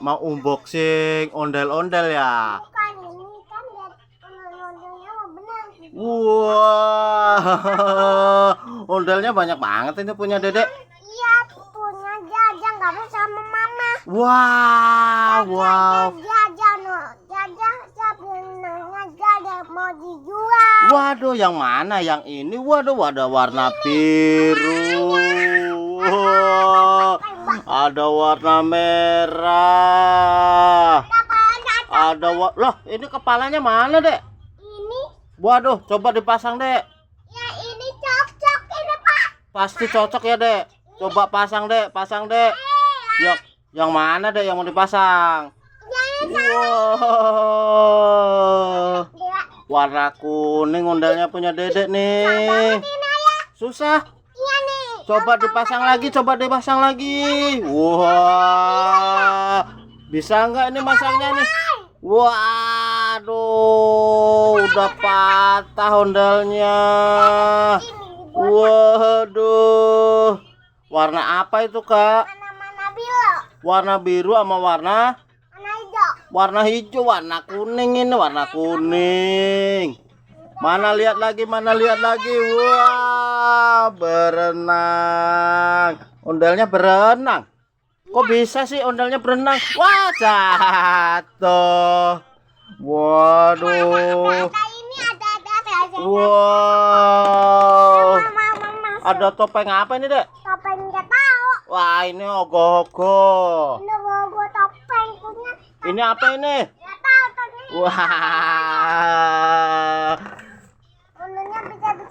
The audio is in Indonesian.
mau unboxing ondel-ondel ya? Bukan, ini kan lihat ondel-ondelnya mah benar. Wah, ondelnya banyak banget ini punya Dedek. Iya, punya Jaja nggak bisa sama Mama. Wow. Jaja no, Jaja sebenarnya Jaja mau dijual. Waduh, yang mana? Yang ini? Waduh, ada warna biru. Wah, ada warna merah. Ada loh, ini kepalanya mana, Dek? Ini, Waduh, coba dipasang, Dek. ya ini cocok ini Pak. Pasti cocok ya, Dek. Coba pasang, Dek. Pasang, Dek. Yang mana, Dek, yang mau dipasang? Wow. Warna kuning ondelnya punya Dedek nih. Susah. Iya nih. Coba dipasang lagi, coba dipasang lagi. Wah. Bisa nggak ini masangnya nih? Waduh, udah patah ondalnya. Waduh. Warna apa itu, Kak? Mana biru? Warna biru sama warna Mana hijau? warna kuning ini, warna kuning. Mana lihat lagi, mana lihat lagi. Wah, berenang. Ondalnya berenang. Kok bisa sih ondalnya berenang? Wah, jatuh. Waduh. Ada ini ada. Wow. Mama. Ada topeng apa ini, Dek? Topeng nggak tahu. Wah, ini ogoh-ogoh. Ini gua topeng punya. Ini apa ini? Nggak tahu tuh nih. Wah.